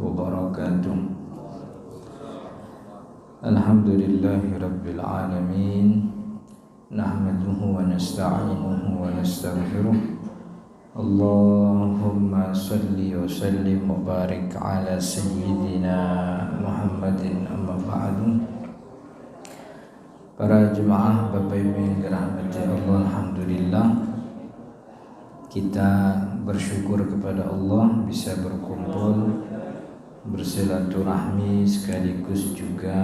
wabarakatuh. Alhamdulillahi rabbil alamin. Nahmaduhu wa nasta'inuhu wa nastaghfiruh. Allahumma salli wa sallim wa barik ala sayyidina Muhammadin amma ba'du. Para jemaah Bapak Ibu yang dirahmati Allah, alhamdulillah kita bersyukur kepada Allah bisa berkumpul bersilaturahmi sekaligus juga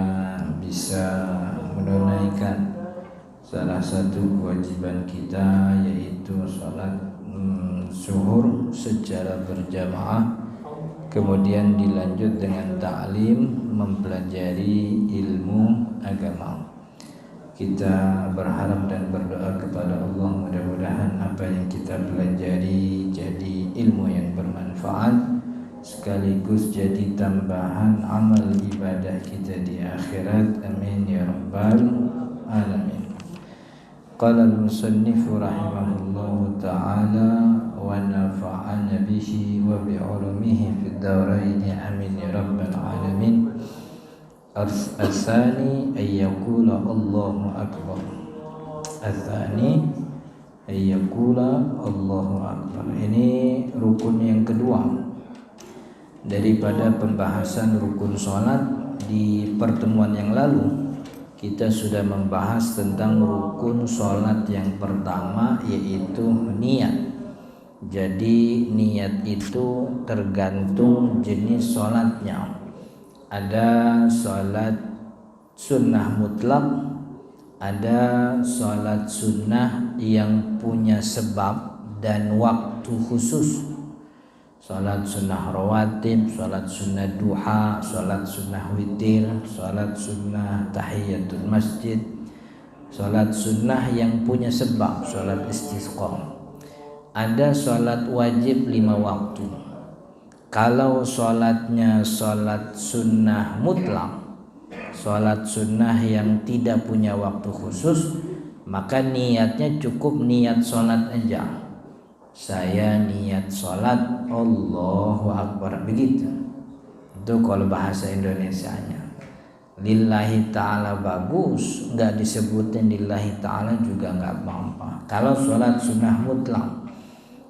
bisa menunaikan salah satu kewajiban kita, yaitu sholat zuhur secara berjamaah, kemudian dilanjut dengan ta'lim, mempelajari ilmu agama. Kita berharap dan berdoa kepada Allah, mudah-mudahan apa yang kita pelajari jadi ilmu yang bermanfaat sekaligus jadi tambahan amal ibadah kita di akhirat. Amin ya rabbal alamin. Qala al-musannif rahimahullahu ta'ala wa nafa'ana bihi wa bi'ulumihi fid darain. Amin ya rabbal alamin. Al-thani ayyakula Allahu akbar. Al-thani ayyakula Allahu akbar. Ini rukun yang kedua daripada pembahasan rukun sholat. Di pertemuan yang lalu kita sudah membahas tentang rukun sholat yang pertama, yaitu niat. Jadi niat itu tergantung jenis sholatnya. Ada sholat sunnah mutlak, ada sholat sunnah yang punya sebab dan waktu khusus. Sholat sunnah rawatib, sholat sunnah duha, sholat sunnah witir, sholat sunnah tahiyatul masjid, sholat sunnah yang punya sebab, sholat istisqa. Ada sholat wajib 5 waktu. Kalau sholatnya sholat sunnah mutlak, sholat sunnah yang tidak punya waktu khusus, maka niatnya cukup niat sholat aja. Saya niat sholat Allahu Akbar, begitu. Itu kalau bahasa Indonesianya. Lillahi ta'ala bagus, nggak disebutin lillahi ta'ala juga nggak apa-apa. Kalau sholat sunnah mutlak,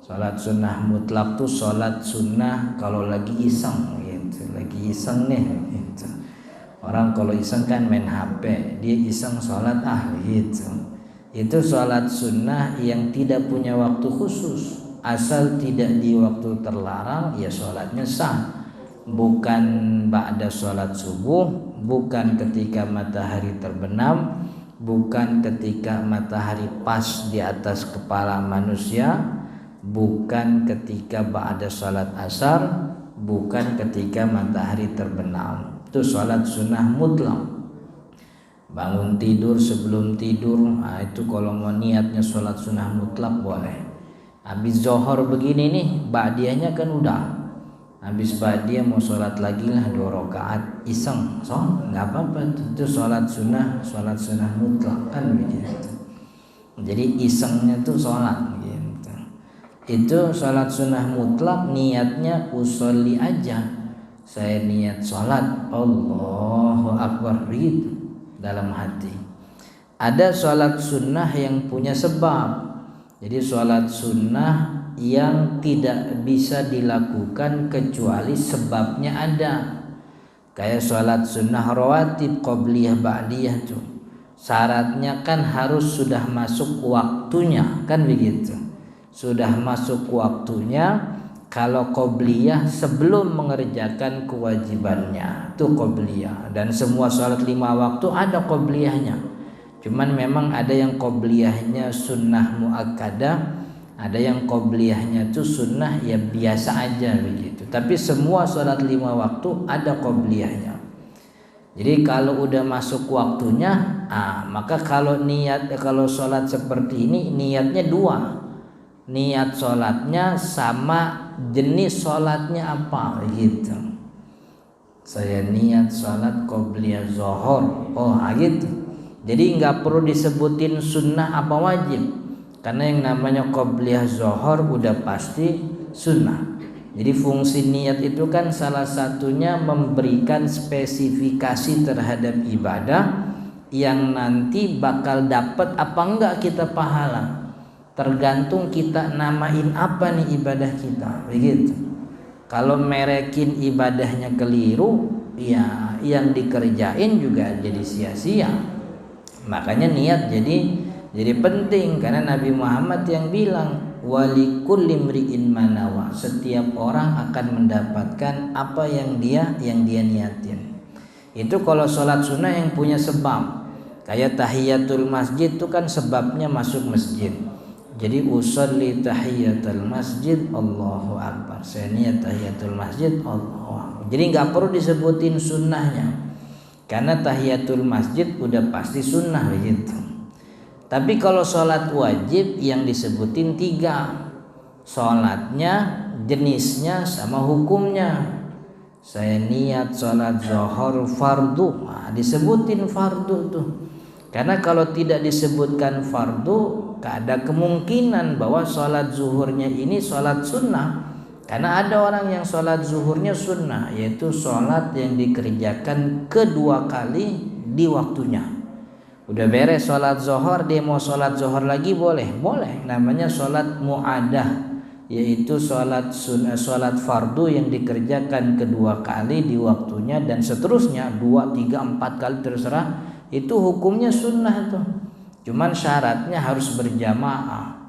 sholat sunnah mutlak tuh sholat sunnah kalau lagi iseng gitu, lagi iseng nih gitu. Orang kalau iseng kan main HP, dia iseng sholat gitu. Itu sholat sunnah yang tidak punya waktu khusus, asal tidak di waktu terlarang, ya sholatnya sah. Bukan ba'da sholat subuh, bukan ketika matahari terbenam, bukan ketika matahari pas di atas kepala manusia, bukan ketika ba'da sholat asar, bukan ketika matahari terbenam. Itu sholat sunnah mutlak. Bangun tidur, sebelum tidur, nah itu kalau mau niatnya sholat sunnah mutlak boleh. Habis zohor begini nih, ba'diyahnya kan udah. Habis ba'diyah mau sholat lagi lah 2 rakaat iseng, nggak apa-apa. Itu sholat sunnah mutlak kan begitu. Jadi isengnya tuh sholat gitu. Itu sholat sunnah mutlak, niatnya usolli aja. Saya niat sholat Allahu Akbar gitu dalam hati. Ada sholat sunnah yang punya sebab. Jadi sholat sunnah yang tidak bisa dilakukan kecuali sebabnya ada. Kayak sholat sunnah rawatib, qobliyah, ba'diyah tuh. Syaratnya kan harus sudah masuk waktunya, kan begitu. Sudah masuk waktunya. Kalau qobliyah sebelum mengerjakan kewajibannya, itu qobliyah. Dan semua sholat 5 waktu ada qobliyahnya. Cuman memang ada yang qobliyahnya sunnah muakkadah, ada yang qobliyahnya itu sunnah ya biasa aja begitu. Tapi semua sholat 5 waktu ada qobliyahnya. Jadi kalau udah masuk waktunya, maka kalau sholat seperti ini niatnya 2. Niat sholatnya sama jenis sholatnya apa gitu. Saya niat sholat qobliyah zuhur, gitu. Jadi nggak perlu disebutin sunnah apa wajib, karena yang namanya qobliyah zuhur udah pasti sunnah. Jadi fungsi niat itu kan salah satunya memberikan spesifikasi terhadap ibadah yang nanti bakal dapat apa enggak kita pahala. Tergantung kita namain apa nih ibadah kita, begitu. Kalau merekin ibadahnya keliru, ya yang dikerjain juga jadi sia-sia. Makanya niat jadi penting, karena Nabi Muhammad yang bilang walikulli imri'in manawa, setiap orang akan mendapatkan apa yang dia niatin. Itu kalau sholat sunnah yang punya sebab, kayak tahiyatul masjid itu kan sebabnya masuk masjid. Jadi usolli tahiyatul masjid Allahu akbar, saya niat tahiyatul masjid Allahu akbar. Jadi nggak perlu disebutin sunnahnya, karena tahiyatul masjid udah pasti sunnah begitu. Tapi kalau sholat wajib yang disebutin 3, sholatnya, jenisnya, sama hukumnya. Saya niat sholat zuhur fardu, disebutin fardu tuh. Karena kalau tidak disebutkan fardu, ada kemungkinan bahwa sholat zuhurnya ini sholat sunnah. Karena ada orang yang sholat zuhurnya sunnah, yaitu sholat yang dikerjakan kedua kali di waktunya. Udah beres sholat zuhur, dia mau sholat zuhur lagi boleh, namanya sholat mu'adah, yaitu sholat sunnah, sholat fardu yang dikerjakan kedua kali di waktunya dan seterusnya 2, 3, 4 kali terserah. Itu hukumnya sunnah tuh, cuman syaratnya harus berjamaah.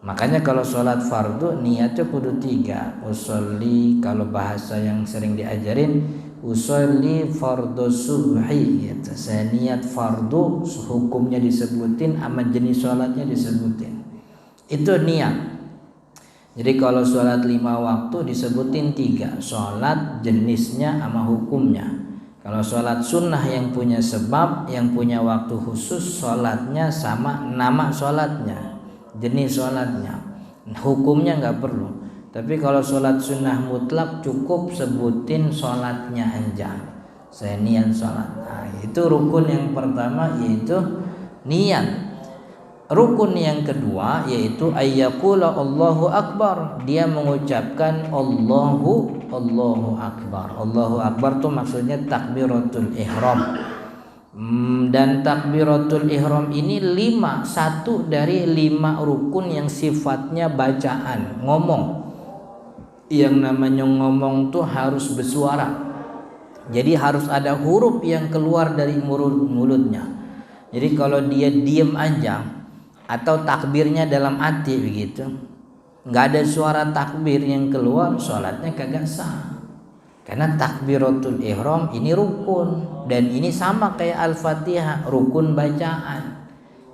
Makanya kalau sholat fardu niatnya kudu 3. Usolli, kalau bahasa yang sering diajarin, usolli fardu subhi, gitu. Saya niat fardu, hukumnya disebutin, sama jenis sholatnya disebutin. Itu niat. Jadi kalau sholat 5 waktu disebutin 3, sholat, jenisnya, sama hukumnya. Kalau sholat sunnah yang punya sebab, yang punya waktu khusus, sholatnya sama nama sholatnya, jenis sholatnya, hukumnya nggak perlu. Tapi kalau sholat sunnah mutlak cukup sebutin sholatnya aja, saya niat sholat. Nah, itu rukun yang pertama, yaitu niat. Rukun yang kedua yaitu ayyaqula Allahu akbar, dia mengucapkan Allahu akbar. Allahu akbar itu maksudnya takbiratul ihram. Dan takbiratul ihram ini 5, satu dari 5 rukun yang sifatnya bacaan, ngomong. Yang namanya ngomong tuh harus bersuara. Jadi harus ada huruf yang keluar dari mulutnya. Jadi kalau dia diam aja atau takbirnya dalam hati begitu, nggak ada suara takbir yang keluar, sholatnya kagak sah. Karena takbiratul ihram ini rukun, dan ini sama kayak Al-Fatihah, rukun bacaan.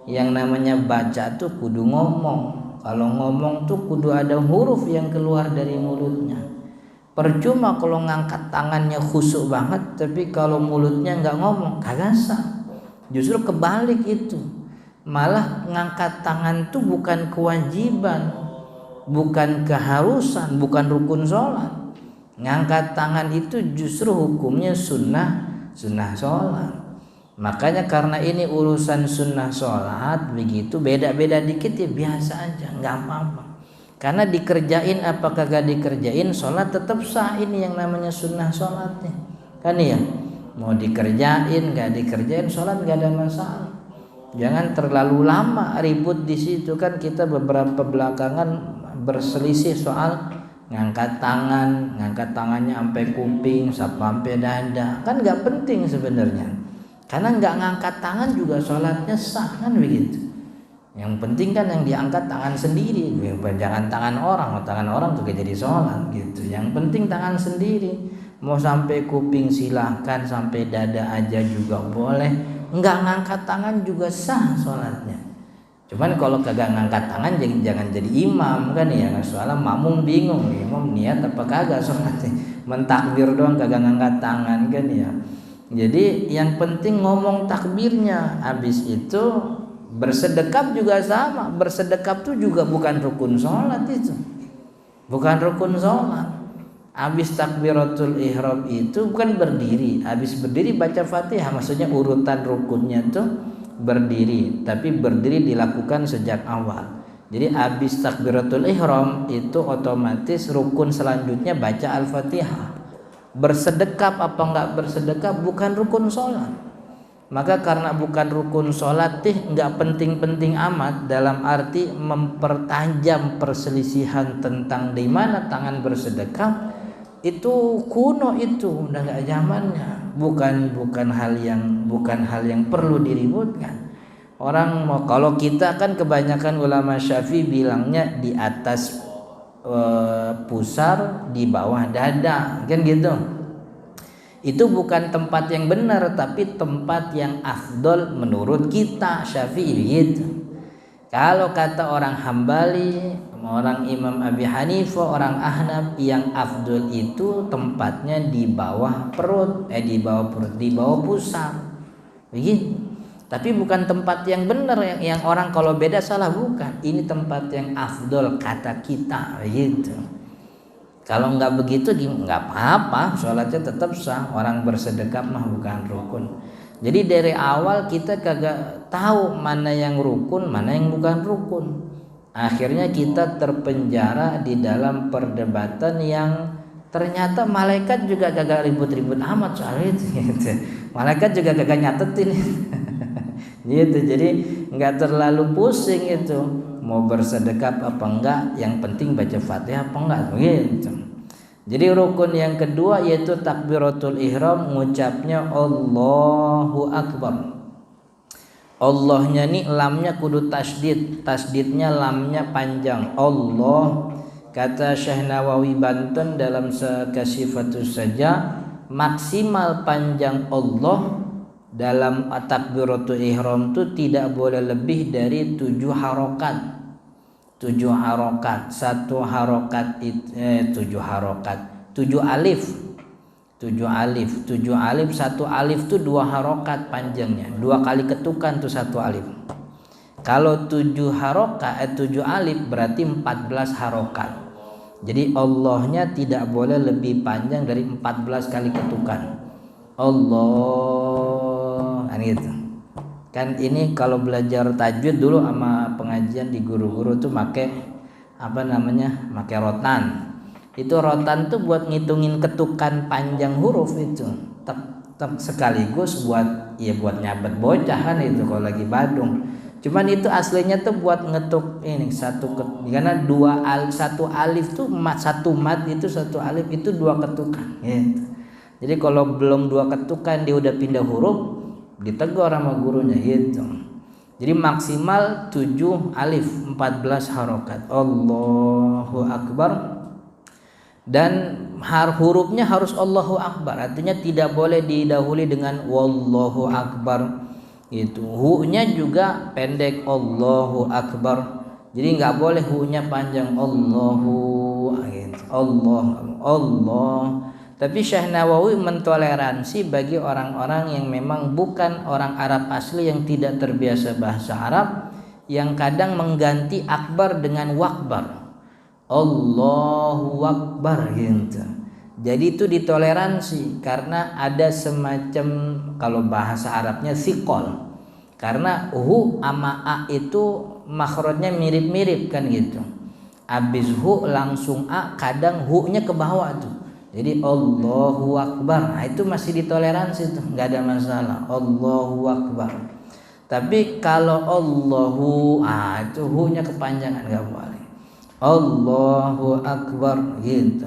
Yang namanya baca tuh kudu ngomong. Kalau ngomong tuh kudu ada huruf yang keluar dari mulutnya. Percuma kalau ngangkat tangannya khusyuk banget, tapi kalau mulutnya nggak ngomong, kagak sah. Justru kebalik itu. Malah ngangkat tangan tuh bukan kewajiban, bukan keharusan, bukan rukun sholat. Ngangkat tangan itu justru hukumnya sunnah sholat. Makanya karena ini urusan sunnah sholat begitu, beda-beda dikit ya biasa aja, nggak apa-apa. Karena dikerjain apa kagak dikerjain, sholat tetap sah. Ini yang namanya sunnah sholatnya, kan ya. Mau dikerjain nggak dikerjain, sholat nggak ada masalah. Jangan terlalu lama ribut di situ. Kan kita beberapa belakangan berselisih soal ngangkat tangannya sampai kuping, sampai dada. Kan nggak penting sebenarnya. Karena nggak ngangkat tangan juga sholatnya sah, kan begitu. Yang penting kan yang diangkat tangan sendiri, jangan tangan orang juga jadi sholat gitu. Yang penting tangan sendiri. Mau sampai kuping silahkan, sampai dada aja juga boleh. Enggak ngangkat tangan juga sah sholatnya. Cuman kalau kagak ngangkat tangan jangan jadi imam, kan ya. Soalnya makmum bingung, imam niat apa kagak sholatnya, mentakbir doang kagak ngangkat tangan, kan ya. Jadi yang penting ngomong takbirnya. Habis itu bersedekap juga sama. Bersedekap tuh juga bukan rukun sholat itu, bukan rukun sholat. Habis takbiratul ihram itu bukan berdiri, habis berdiri baca Fatihah, maksudnya urutan rukunnya tuh berdiri, tapi berdiri dilakukan sejak awal. Jadi habis takbiratul ihram itu otomatis rukun selanjutnya baca Al-Fatihah. Bersedekap apa enggak bersedekap bukan rukun sholat. Maka karena bukan rukun sholat enggak penting-penting amat, dalam arti mempertajam perselisihan tentang di mana tangan bersedekap, itu kuno, itu udah enggak zamannya. Bukan hal yang perlu diributkan. Orang mau, kalau kita kan kebanyakan ulama Syafi'i bilangnya di atas pusar, di bawah dada, kan gitu. Itu bukan tempat yang benar, tapi tempat yang afdol menurut kita Syafi'i gitu. Kalau kata orang Hambali, orang Imam Abi Hanifah, orang Ahnaf, yang afdol itu tempatnya di bawah perut, di bawah pusar, begitu. Tapi bukan tempat yang benar, yang orang kalau beda salah, bukan. Ini tempat yang afdol kata kita, begitu. Kalau nggak begitu nggak apa-apa, sholatnya tetap sah. Orang bersedekap mah bukan rukun. Jadi dari awal kita kagak tahu mana yang rukun, mana yang bukan rukun. Akhirnya kita terpenjara di dalam perdebatan yang ternyata malaikat juga kagak ribut-ribut amat soal itu. Gitu. Malaikat juga kagak nyatetin. Gitu. Jadi nggak terlalu pusing itu. Mau bersedekap apa enggak, yang penting baca Fatihah apa enggak, begitu. Jadi rukun yang kedua yaitu takbiratul ihram, ngucapnya Allahu Akbar. Allahnya nih lamnya kudu tasdidnya lamnya panjang. Allah, kata Syekh Nawawi Banten dalam Kasifatus Saja, maksimal panjang Allah dalam takbiratul ihram itu tidak boleh lebih dari 7 harokat. 7 harokat, 1 harokat 7 harokat, 7 alif, 7 alif, 1 alif itu 2 harokat panjangnya, 2 kali ketukan tuh 1 alif. Kalau 7 harokat 7 alif berarti 14 harokat. Jadi Allahnya tidak boleh lebih panjang dari 14 kali ketukan. Allah, kan gitu. Kan ini kalau belajar tajwid dulu sama pengajian di guru-guru tuh make rotan. Itu rotan tuh buat ngitungin ketukan panjang huruf itu. Sekaligus buat nyabet bocah kan itu kalau lagi badung. Cuman itu aslinya tuh buat ngetuk ini karena 1 alif tuh satu mat itu 1 alif itu 2 ketukan gitu. Jadi kalau belum 2 ketukan dia udah pindah huruf, ditegur sama gurunya gitu. Jadi maksimal 7 alif 14 harokat. Allahu Akbar. Dan hurufnya harus Allahu Akbar, artinya tidak boleh didahului dengan Wallahu Akbar gitu. Hu-nya juga pendek, Allahu Akbar. Jadi nggak boleh hu-nya panjang, Allahu gitu. Allah. Tapi Syekh Nawawi mentoleransi bagi orang-orang yang memang bukan orang Arab asli, yang tidak terbiasa bahasa Arab, yang kadang mengganti akbar dengan wakbar. Allahu Akbar gitu. Jadi itu ditoleransi karena ada semacam, kalau bahasa Arabnya siqol. Karena hu sama a itu makhrajnya mirip-mirip kan gitu. Abis hu langsung a, kadang hu-nya ke bawah tuh. Jadi Allahu Akbar, nah, itu masih ditoleransi tuh, nggak ada masalah. Allahu Akbar. Tapi kalau Allahu, itu hu-nya kepanjangan, nggak boleh. Allahu Akbar gitu.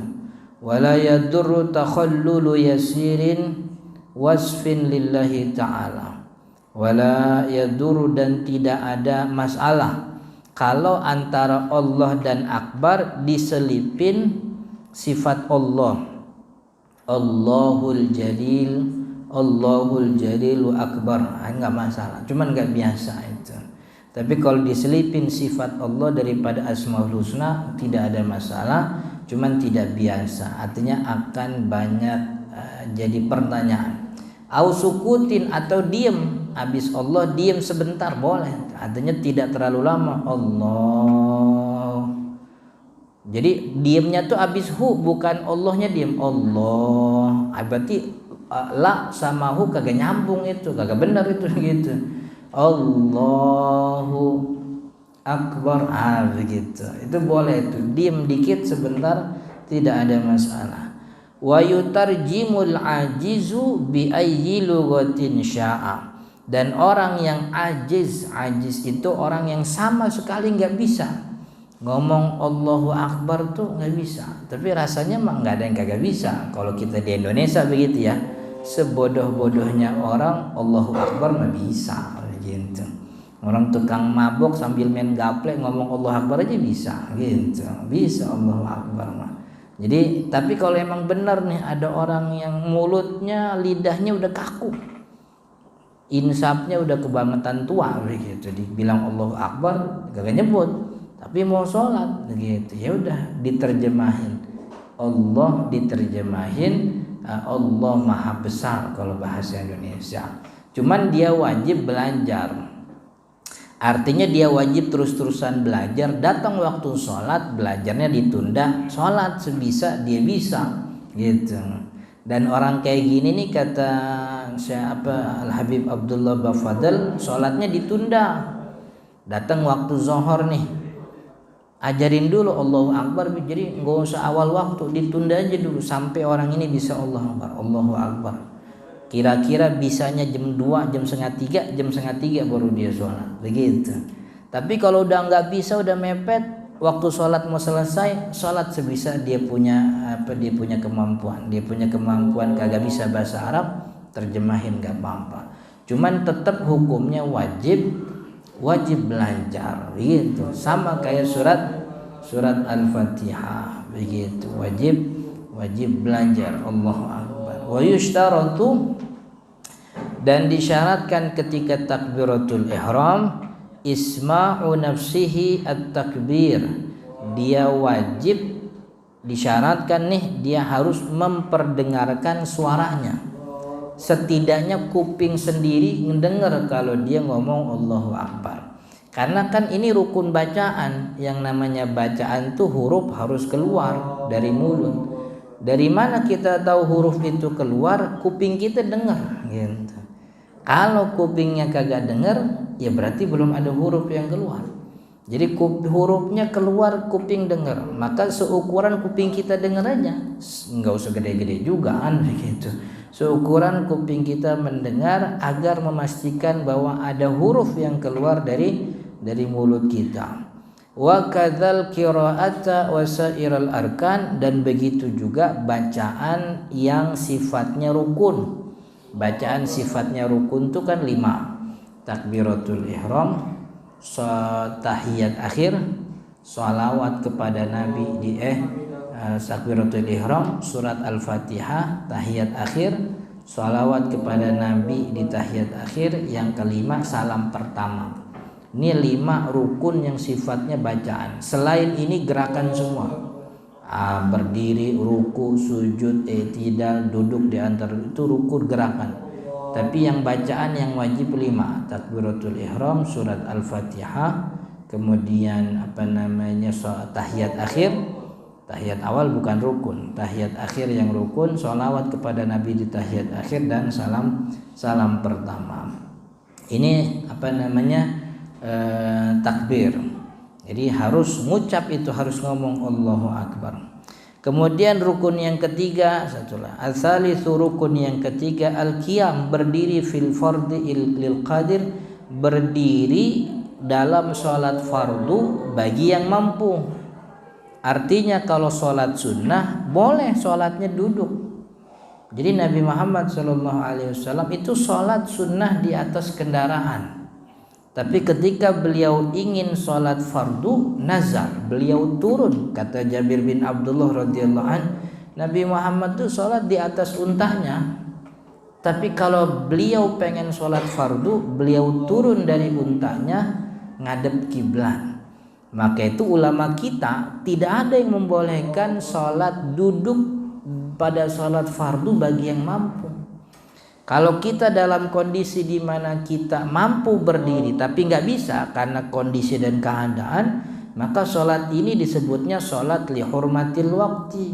Wala yadurru takhallulu yasirin wasfin lillahi ta'ala. Wala yadurru, dan tidak ada masalah kalau antara Allah dan Akbar diselipin sifat Allah. Allahul Jalil, Allahul Jalil wa Akbar, enggak masalah, cuman enggak biasa itu. Tapi kalau diselipin sifat Allah daripada Asmaul Husna tidak ada masalah, cuman tidak biasa, artinya akan banyak jadi pertanyaan. Au sukutin, atau diem, habis Allah diem sebentar boleh, artinya tidak terlalu lama. Allah, jadi diemnya tuh habis hu, bukan Allahnya diem. Allah, berarti la sama hu kagak nyambung, itu kagak benar itu gitu. Allahu akbar, begitu. Itu boleh itu, diem dikit sebentar, tidak ada masalah. Wa yutarjimul ajizu bi ayyi lughatin sya'a. Dan orang yang ajiz itu orang yang sama sekali nggak bisa ngomong Allahu Akbar tuh, nggak bisa. Tapi rasanya mah nggak ada yang kagak bisa. Kalau kita di Indonesia begitu ya, sebodoh-bodohnya orang Allahu Akbar mah bisa gitu. Orang tukang mabok sambil main gaplek ngomong Allahu Akbar aja bisa gitu. Bisa Allahu Akbar mah. Jadi tapi kalau emang benar nih ada orang yang mulutnya, lidahnya udah kaku, insapnya udah kebangetan tua begitu, dibilang Allahu Akbar gak nyebut, tapi mau sholat begitu, ya udah diterjemahin Allah, diterjemahin Allah Maha Besar kalau bahasa Indonesia. Cuman dia wajib belajar. Artinya dia wajib terus-terusan belajar. Datang waktu sholat, belajarnya ditunda, sholat sebisa dia bisa gitu. Dan orang kayak gini nih, kata siapa, Al Habib Abdullah Bafadl, sholatnya ditunda. Datang waktu zuhur nih, ajarin dulu Allahu Akbar, jadi nggak usah awal waktu, ditunda aja dulu sampai orang ini bisa Allahu Akbar, Allahu Akbar. Kira-kira bisanya jam 2, jam setengah 3, jam setengah 3 baru dia sholat begitu. Tapi kalau udah nggak bisa, udah mepet, waktu sholat mau selesai, sholat sebisa dia punya dia punya kemampuan kagak bisa bahasa Arab, terjemahin nggak apa-apa. Cuman tetap hukumnya wajib belajar gitu. Sama kayak surat Al-Fatihah begitu, wajib belajar Allahu Akbar. Wa yushtaratu, dan disyaratkan ketika takbiratul ihram, isma'u nafsihi at-takbir. Dia wajib, disyaratkan nih, dia harus memperdengarkan suaranya. Setidaknya kuping sendiri mendengar kalau dia ngomong Allahu Akbar. Karena kan ini rukun bacaan, yang namanya bacaan tuh huruf harus keluar dari mulut. Dari mana kita tahu huruf itu keluar? Kuping kita dengar gitu. Kalau kupingnya kagak dengar, ya berarti belum ada huruf yang keluar. Jadi hurufnya keluar, kuping dengar, maka seukuran kuping kita dengar aja, nggak usah gede-gede juga kan begitu. Seukuran kuping kita mendengar agar memastikan bahwa ada huruf yang keluar dari mulut kita. Wa kadzal qiraa'ata wa sa'iral arkan, dan begitu juga bacaan yang sifatnya rukun. Bacaan sifatnya rukun itu kan 5. Takbiratul ihram, tahiyat akhir, sholawat kepada Nabi di takbiratul ihram, surat Al-Fatihah, tahiyat akhir, sholawat kepada Nabi di tahiyat akhir, yang kelima salam pertama. Ini 5 rukun yang sifatnya bacaan. Selain ini gerakan semua. Berdiri, ruku, sujud, i'tidal, duduk di antara itu rukun gerakan. Tapi yang bacaan yang wajib 5. Takbiratul ihram, surat Al-Fatihah, kemudian tahiyat akhir. Tahiyat awal bukan rukun, tahiyat akhir yang rukun, sholawat kepada Nabi di tahiyat akhir, dan salam pertama. Ini takbir. Jadi harus ngucap itu, harus ngomong Allahu Akbar. Kemudian rukun yang ketiga, al-tsalitsu, rukun yang ketiga, al-qiyam, berdiri fil fardhi lil qadir, berdiri dalam sholat fardu bagi yang mampu. Artinya kalau sholat sunnah boleh sholatnya duduk. Jadi Nabi Muhammad SAW itu sholat sunnah di atas kendaraan. Tapi ketika beliau ingin sholat fardu nazar, beliau turun. Kata Jabir bin Abdullah radhiyallahu an, Nabi Muhammad itu sholat di atas untanya. Tapi kalau beliau pengen sholat fardu, beliau turun dari untanya ngadep kiblat. Maka itu ulama kita tidak ada yang membolehkan sholat duduk pada sholat fardu bagi yang mampu. Kalau kita dalam kondisi di mana kita mampu berdiri tapi nggak bisa karena kondisi dan keadaan, maka sholat ini disebutnya sholat li hurmatil waqti.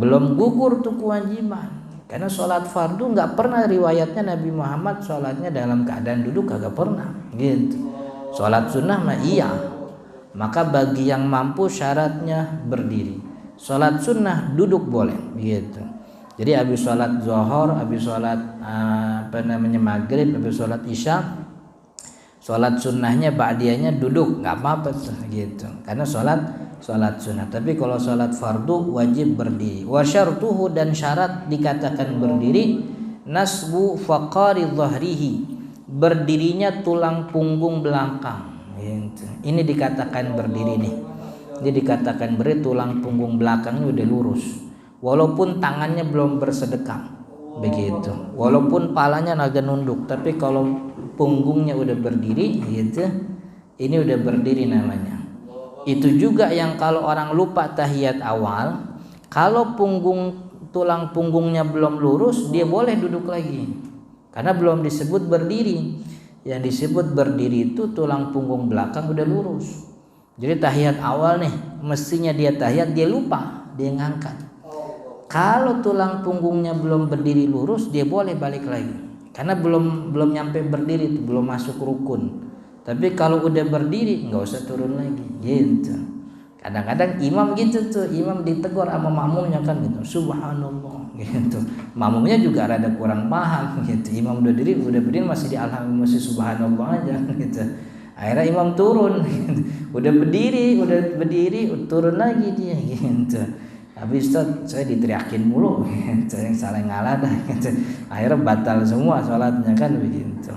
Belum gugur tuh kewajiban. Karena sholat fardu nggak pernah riwayatnya Nabi Muhammad sholatnya dalam keadaan duduk, kagak pernah gitu. Sholat sunnah mah iya, Maka bagi yang mampu syaratnya berdiri. Sholat sunnah duduk boleh, gitu. Jadi habis sholat zuhur, habis sholat maghrib, habis sholat isya, sholat sunnahnya ba'diyahnya duduk, nggak apa-apa gitu. Karena sholat sunnah. Tapi kalau sholat fardu wajib berdiri. Wa syartuhu, dan syarat dikatakan berdiri, nasbu faqari dhahrihi, berdirinya tulang punggung belakang. Gitu. Ini dikatakan berdiri nih. Ini dikatakan berdiri, tulang punggung belakangnya udah lurus. Walaupun tangannya belum bersedekap. Begitu. Walaupun palanya agak nunduk, tapi kalau punggungnya udah berdiri gitu, ini udah berdiri namanya. Itu juga yang kalau orang lupa tahiyat awal, kalau tulang punggungnya belum lurus, dia boleh duduk lagi. Karena belum disebut berdiri. Yang disebut berdiri itu tulang punggung belakang udah lurus. Jadi tahiyat awal nih, mestinya dia tahiyat, dia lupa, dia ngangkat. Kalau tulang punggungnya belum berdiri lurus, dia boleh balik lagi. Karena belum nyampe berdiri itu, belum masuk rukun. Tapi kalau udah berdiri nggak usah turun lagi, gitu. Kadang-kadang imam gitu tuh, imam ditegur sama makmumnya kan gitu, subhanallah gitu. Makmumnya juga rada kurang paham gitu. Imam udah berdiri masih di alhamdulillah, masih subhanallah aja gitu. Akhirnya imam turun, gitu. Udah berdiri, turun lagi dia gitu. Habis itu saya diteriakin mulu, gitu. Yang salah ngalah dah gitu. Akhirnya batal semua sholatnya kan begitu.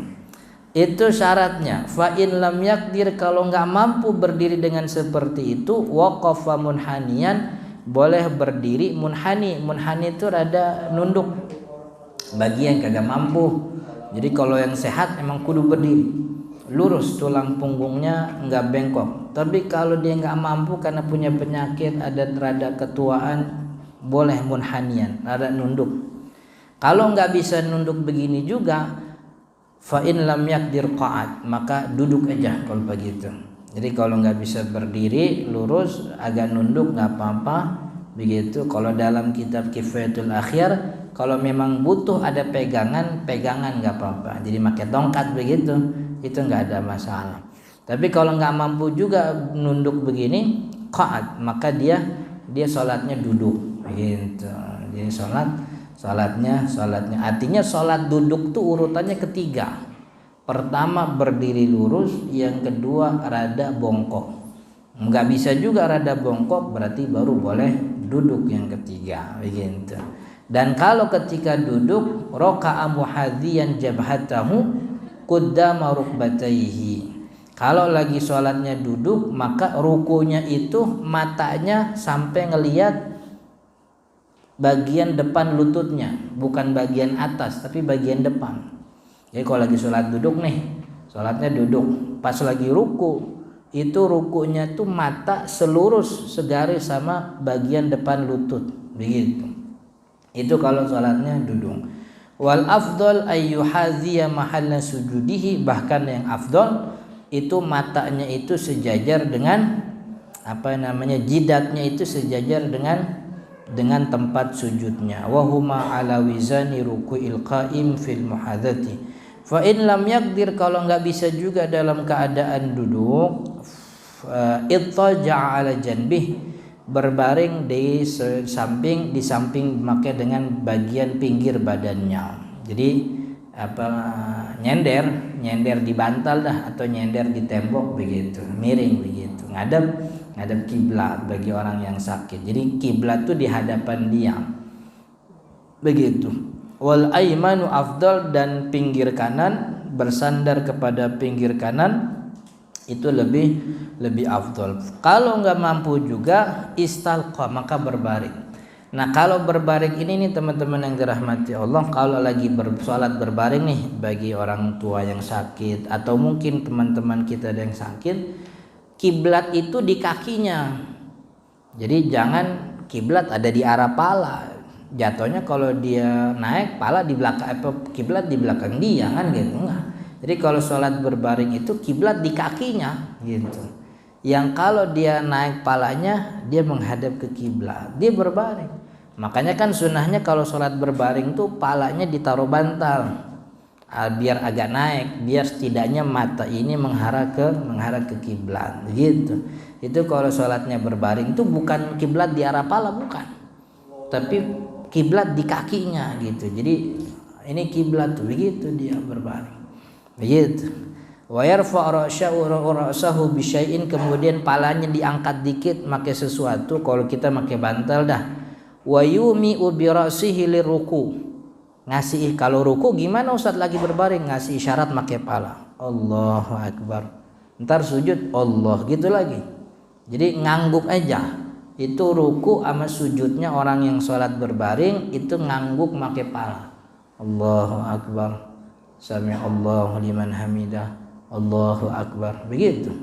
Itu syaratnya. Fa in lam yakdir, kalau nggak mampu berdiri dengan seperti itu, waqafa munhaniyan, boleh berdiri munhani. Munhani itu rada nunduk, bagi yang kagak mampu. Jadi kalau yang sehat emang kudu berdiri, lurus tulang punggungnya nggak bengkok. Tapi kalau dia nggak mampu karena punya penyakit, ada rada ketuaan, boleh munhaniyan, rada nunduk. Kalau nggak bisa nunduk begini juga, fa in lam yakdir qa'ad, maka duduk aja kalau begitu. Jadi kalau nggak bisa berdiri lurus, agak nunduk nggak apa-apa begitu. Kalau dalam kitab Kifayatul Akhyar, kalau memang butuh ada pegangan nggak apa-apa. Jadi pakai tongkat begitu, itu nggak ada masalah. Tapi kalau nggak mampu juga nunduk begini, qa'ad, maka dia sholatnya duduk begitu. Jadi Salatnya artinya salat duduk tuh urutannya ketiga. Pertama berdiri lurus, yang kedua rada bongkok. Enggak bisa juga rada bongkok, berarti baru boleh duduk yang ketiga begitu. Dan kalau ketika duduk, raka'a muhadhiyan jabhatahu qaddama rukbatayhi. Kalau lagi salatnya duduk, maka rukunya itu matanya sampai ngelihat bagian depan lututnya, bukan bagian atas tapi bagian depan. Jadi kalau lagi sholat duduk nih, sholatnya duduk, pas lagi ruku, itu rukunya tuh mata selurus segaris sama bagian depan lutut, begitu. Itu kalau sholatnya duduk. Wal afdal ayyuhadhiya mahalla sujudihi, bahkan yang afdal itu matanya itu sejajar dengan jidatnya itu sejajar dengan tempat sujudnya. Wa huma ala wizani ruku'il qa'im fil muhadzati. Fa in lam yaqdir, kalau enggak bisa juga dalam keadaan duduk, ittaja'a ala janbih, berbaring di samping maka dengan bagian pinggir badannya. Jadi nyender di bantal dah, atau nyender di tembok begitu, miring begitu, ngadep kiblat bagi orang yang sakit. Jadi kiblat tuh di hadapan dia begitu. Wal aymanu afdal, dan pinggir kanan, bersandar kepada pinggir kanan itu lebih afdal. Kalau nggak mampu juga istalqa, maka berbaring. Nah kalau berbaring ini nih teman-teman yang dirahmati Allah, kalau lagi sholat berbaring nih, bagi orang tua yang sakit atau mungkin teman-teman kita yang sakit, kiblat itu di kakinya. Jadi jangan kiblat ada di arah pala. Jatuhnya kalau dia naik, pala di belakang, kiblat di belakang dia kan gitu, enggak. Jadi kalau sholat berbaring itu kiblat di kakinya gitu. Yang kalau dia naik palanya, dia menghadap ke kiblat, dia berbaring. Makanya kan sunnahnya kalau sholat berbaring tuh palanya ditaruh bantal biar agak naik, biar setidaknya mata ini menghadap ke kiblat gitu. Itu kalau sholatnya berbaring itu bukan kiblat di arah pala, bukan, tapi kiblat di kakinya gitu. Jadi ini kiblat tuh begitu dia berbaring begitu. Wa yarfa ra'sahu bi syai'in, kemudian palanya diangkat dikit pakai sesuatu. Kalau kita pakai bantal dah. Wa yumi'u bi ra'sihi liruku, ngasih kalau ruku gimana Ustaz lagi berbaring, ngasih isyarat pakai pala, Allahu Akbar. Ntar sujud Allah gitu lagi. Jadi ngangguk aja. Itu ruku sama sujudnya orang yang sholat berbaring itu ngangguk pakai pala, Allahu Akbar, sami'allahu liman hamidah, Allahu Akbar begitu.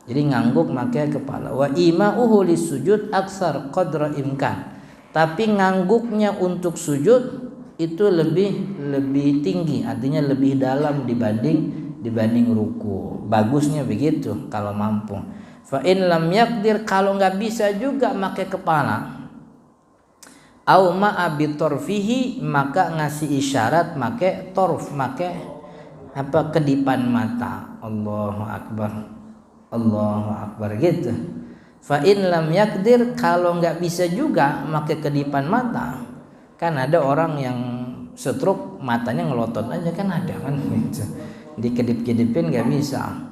Jadi ngangguk pakai kepala. Wa ima'uhu lisujud aksar qadra imkan, tapi ngangguknya untuk sujud itu lebih tinggi, artinya lebih dalam dibanding ruku. Bagusnya begitu kalau mampu. Fa in lam yaqdir, kalau nggak bisa juga pakai kepala, au ma'a bi torfihi, maka ngasih isyarat pakai torf, pakai kedipan mata, Allahu Akbar, Allahu Akbar gitu. Fa in lam yaqdir, kalau nggak bisa juga pakai kedipan mata. Kan ada orang yang stroke matanya ngelotot aja, kan ada kan gitu. Dikedip-kedipin nggak bisa.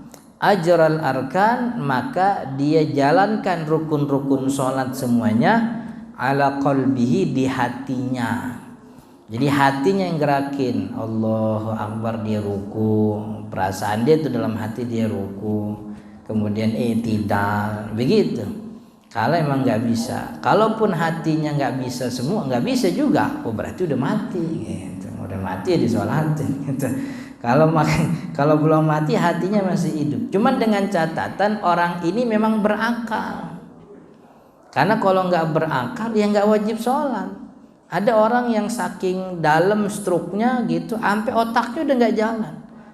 Ajral arkan, maka dia jalankan rukun-rukun sholat semuanya ala qalbihi, di hatinya. Jadi hatinya yang gerakin, Allahu Akbar, dia ruku, perasaan dia itu dalam hati dia ruku, kemudian i'tidal begitu. Kalau emang nggak bisa, kalaupun hatinya nggak bisa semua, nggak bisa juga, berarti udah mati gitu. Udah mati disolatin gitu. Kalau belum mati hatinya masih hidup. Cuman dengan catatan orang ini memang berakal. Karena kalau nggak berakal ya nggak wajib sholat. Ada orang yang saking dalam struknya gitu, sampai otaknya udah nggak jalan.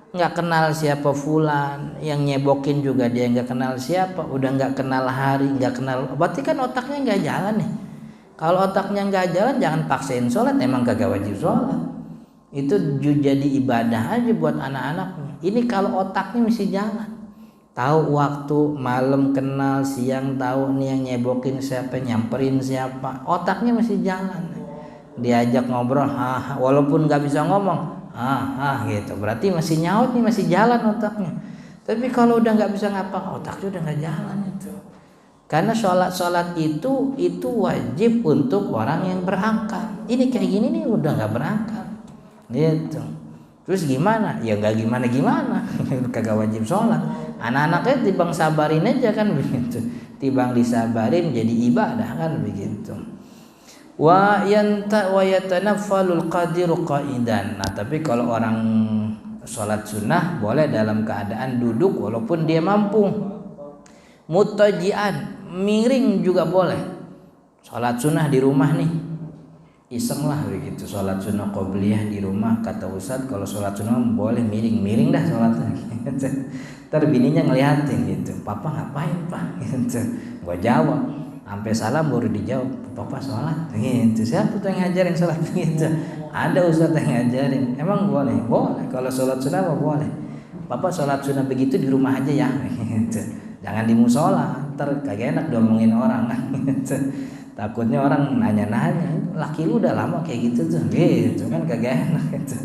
Nggak kenal siapa fulan, yang nyebokin juga dia nggak kenal siapa, udah nggak kenal hari, nggak kenal, berarti kan otaknya nggak jalan nih. Kalau otaknya nggak jalan, jangan paksain sholat, emang kagak wajib sholat. Itu jadi ibadah aja buat anak-anaknya. Ini kalau otaknya mesti jalan, tahu waktu, malam kenal, siang tahu nih yang nyebokin siapa, nyamperin siapa, otaknya mesti jalan. Diajak ngobrol, walaupun nggak bisa ngomong, gitu, berarti masih nyaut nih, masih jalan otaknya. Tapi kalau udah nggak bisa ngapa, otaknya udah nggak jalan itu. Karena sholat itu wajib untuk orang yang berakal. Ini kayak gini nih udah nggak berakal, gitu. Terus gimana? Ya nggak gimana, kagak wajib sholat. Anak-anaknya tibang sabarin aja kan begitu. Tibang disabarin jadi ibadah kan begitu. Wa yatanaffalul qadiru qa'idan. Nah, tapi kalau orang sholat sunnah boleh dalam keadaan duduk walaupun dia mampu. Muttaji'an, miring juga boleh. Sholat sunnah di rumah nih, iseng lah begitu. Sholat sunnah qobliyah di rumah, kata Ustaz kalau sholat sunnah boleh miring dah sholatnya. Ntar bininya ngeliatin gitu, papa ngapain pak? Gitu. Gua jawab, sampai salam baru dijawab, papa sholat gitu. Siapa tuh yang ngajarin sholat gitu? Ada Ustaz yang ngajarin. Emang boleh kalau sholat sunnah boleh. Papa sholat sunnah begitu di rumah aja ya gitu. Jangan di musola, ntar kagak enak diomongin orang gitu. Takutnya orang nanya-nanya, laki lu udah lama kayak gitu tuh, gitu kan kagak enak gitu.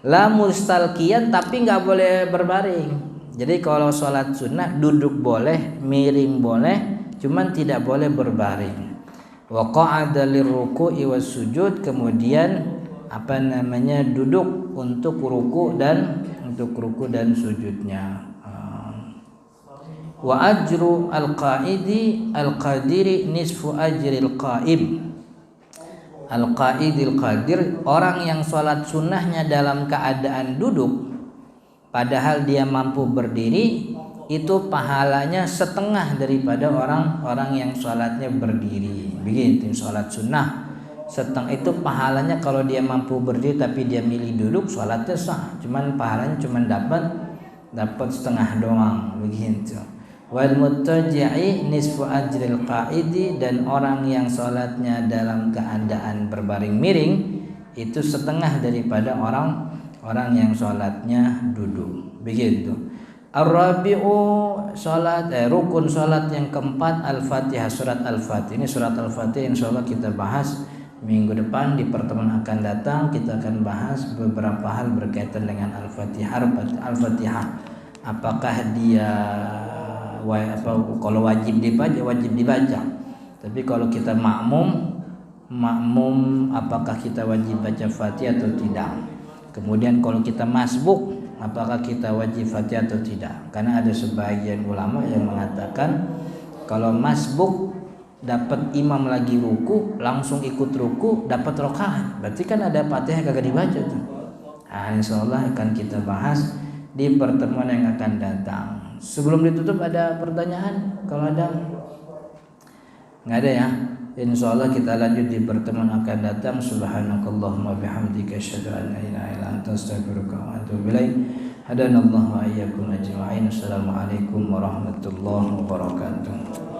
La mustalqiyan, tapi nggak boleh berbaring. Jadi kalau sholat sunnah duduk boleh, miring boleh, cuman tidak boleh berbaring. Wa qa'ada lirruku'i was sujud, kemudian duduk untuk ruku dan sujudnya. Wa ajru al-qadiri nisfu ajril qa'im. Al-qa'idil qadir, orang yang sholat sunnahnya dalam keadaan duduk padahal dia mampu berdiri, itu pahalanya setengah daripada orang-orang yang sholatnya berdiri. Begitu sholat sunnah, setengah itu pahalanya. Kalau dia mampu berdiri tapi dia milih duduk, sholatnya sah, cuman pahalanya cuman dapat setengah doang begitu. Wal muttaji'i nisfu ajril qa'idi, dan orang yang sholatnya dalam keadaan berbaring miring itu setengah daripada orang yang sholatnya duduk. Begitu. Ar-rabi'u rukun sholat yang keempat Al-Fatihah, surat Al-Fatihah. Ini surat Al-Fatihah insyaallah kita bahas minggu depan di pertemuan akan datang. Kita akan bahas beberapa hal berkaitan dengan Al-Fatihah. Apakah dia kalau wajib dibaca. Tapi kalau kita makmum apakah kita wajib baca Fatihah atau tidak. Kemudian kalau kita masbuk, apakah kita wajib Fatihah atau tidak? Karena ada sebagian ulama yang mengatakan kalau masbuk dapat imam lagi ruku, langsung ikut ruku dapat rakaat. Berarti kan ada Fatihah kagak dibaca tuh. Nah, insyaallah akan kita bahas di pertemuan yang akan datang. Sebelum ditutup ada pertanyaan? Kalau ada? Nggak ada ya? Insyaallah kita lanjut di pertemuan akan datang. Subhanakallahumma bihamdika asyhadu an la ilaha illa anta astaghfiruka wa atubu ilaik. Hadanallahu wa iyyakum ajma'in. Assalamualaikum warahmatullahi wabarakatuh.